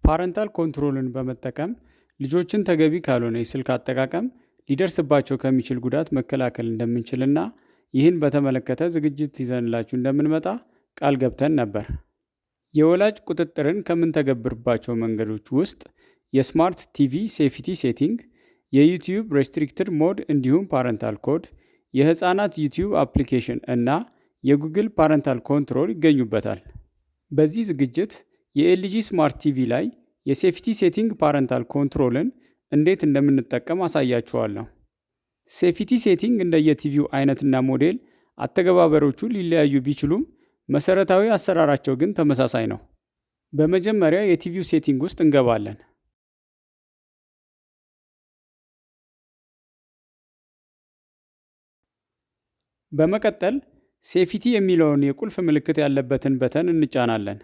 ፓረንታል ኮንትሮልን በመጠቀም ልጆችን ተገቢ ካልሆነ የስልክ አጠቃቀም ሊደርስባቸው ከሚችል ጉዳት መከላከል እንደምንችልና ይህን በተመለከተ ዝግጅት ይዘንላችሁ እንደምንመጣ ቃል ገብተን ነበር። የወላጅ ቁጥጥርን ከምንተገብርባቸው መንገዶች ውስጥ የስማርት ቲቪ ሴፊቲ ሴቲንግ፣ የዩቲዩብ ሬስትሪክትድ ሞድ እንዲሁም ፓረንታል ኮድ፣ የህፃናት ዩቲዩብ አፕሊኬሽን እና የጉግል ፓረንታል ኮንትሮል ይገኙበታል። በዚህ ዝግጅት የኤልጂ ስማርት ቲቪ ላይ የሴፊቲ ሴቲንግ ፓረንታል ኮንትሮልን እንዴት እንደምንጠቀም አሳያችኋለሁ። ሴፊቲ ሴቲንግ እንደየቲቪው አይነትና ሞዴል አተገባበሮቹ ሊለያዩ ቢችሉም መሰረታዊ አሰራራቸው ግን ተመሳሳይ ነው። በመጀመሪያ የቲቪው ሴቲንግ ውስጥ እንገባለን። በመቀጠል ሴፊቲ የሚለውን የቁልፍ ምልክት ያለበትን በተን እንጫናለን።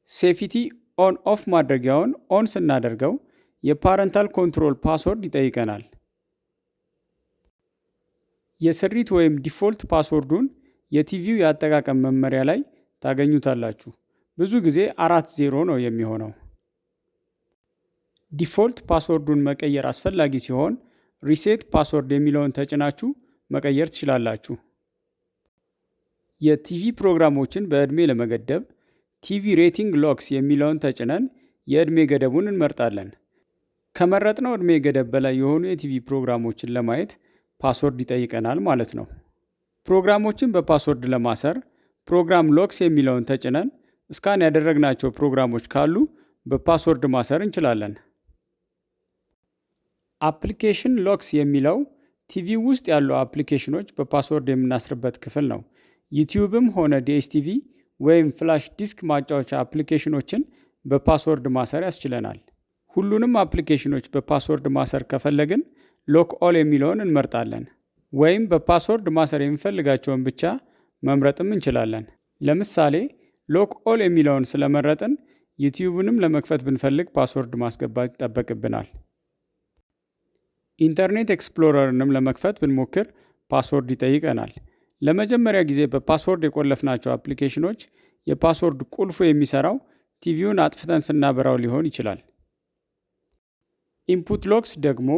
ሴፊቲ ኦን ኦፍ ማድረጊያውን ኦን ስናደርገው የፓረንታል ኮንትሮል ፓስወርድ ይጠይቀናል። የስሪት ወይም ዲፎልት ፓስወርዱን የቲቪው የአጠቃቀም መመሪያ ላይ ታገኙታላችሁ። ብዙ ጊዜ 40 ነው የሚሆነው። ዲፎልት ፓስወርዱን መቀየር አስፈላጊ ሲሆን ሪሴት ፓስወርድ የሚለውን ተጭናችሁ መቀየር ትችላላችሁ። የቲቪ ፕሮግራሞችን በዕድሜ ለመገደብ ቲቪ ሬቲንግ ሎክስ የሚለውን ተጭነን የዕድሜ ገደቡን እንመርጣለን። ከመረጥነው ዕድሜ ገደብ በላይ የሆኑ የቲቪ ፕሮግራሞችን ለማየት ፓስወርድ ይጠይቀናል ማለት ነው። ፕሮግራሞችን በፓስወርድ ለማሰር ፕሮግራም ሎክስ የሚለውን ተጭነን እስካን ያደረግናቸው ፕሮግራሞች ካሉ በፓስወርድ ማሰር እንችላለን። አፕሊኬሽን ሎክስ የሚለው ቲቪ ውስጥ ያሉ አፕሊኬሽኖች በፓስወርድ የምናስርበት ክፍል ነው። ዩቲዩብም ሆነ ዲኤስቲቪ ወይም ፍላሽ ዲስክ ማጫወቻ አፕሊኬሽኖችን በፓስወርድ ማሰር ያስችለናል። ሁሉንም አፕሊኬሽኖች በፓስወርድ ማሰር ከፈለግን ሎክ ኦል የሚለውን እንመርጣለን። ወይም በፓስወርድ ማሰር የሚፈልጋቸውን ብቻ መምረጥም እንችላለን። ለምሳሌ ሎክ ኦል የሚለውን ስለመረጥን ዩቲዩብንም ለመክፈት ብንፈልግ ፓስወርድ ማስገባት ይጠበቅብናል። ኢንተርኔት ኤክስፕሎረርንም ለመክፈት ብንሞክር ፓስወርድ ይጠይቀናል። ለመጀመሪያ ጊዜ በፓስወርድ የቆለፍናቸው አፕሊኬሽኖች የፓስወርድ ቁልፉ የሚሰራው ቲቪውን አጥፍተን ስናበራው ሊሆን ይችላል። ኢንፑት ሎክስ ደግሞ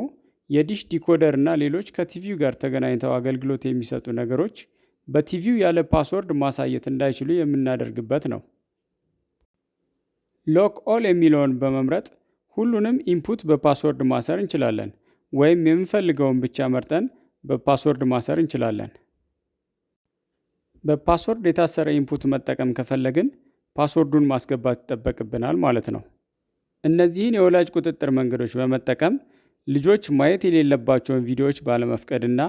የዲሽ ዲኮደር እና ሌሎች ከቲቪው ጋር ተገናኝተው አገልግሎት የሚሰጡ ነገሮች በቲቪው ያለ ፓስወርድ ማሳየት እንዳይችሉ የምናደርግበት ነው። ሎክ ኦል የሚለውን በመምረጥ ሁሉንም ኢንፑት በፓስወርድ ማሰር እንችላለን፣ ወይም የምንፈልገውን ብቻ መርጠን በፓስወርድ ማሰር እንችላለን። በፓስወርድ የታሰረ ኢንፑት መጠቀም ከፈለግን ፓስወርዱን ማስገባት ይጠበቅብናል ማለት ነው። እነዚህን የወላጅ ቁጥጥር መንገዶች በመጠቀም ልጆች ማየት የሌለባቸውን ቪዲዮዎች ባለመፍቀድና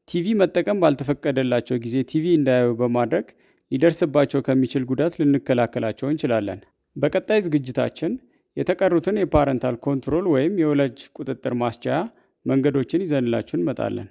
ቲቪ መጠቀም ባልተፈቀደላቸው ጊዜ ቲቪ እንዳያዩ በማድረግ ሊደርስባቸው ከሚችል ጉዳት ልንከላከላቸው እንችላለን። በቀጣይ ዝግጅታችን የተቀሩትን የፓረንታል ኮንትሮል ወይም የወላጅ ቁጥጥር ማስቻያ መንገዶችን ይዘንላችሁ እንመጣለን።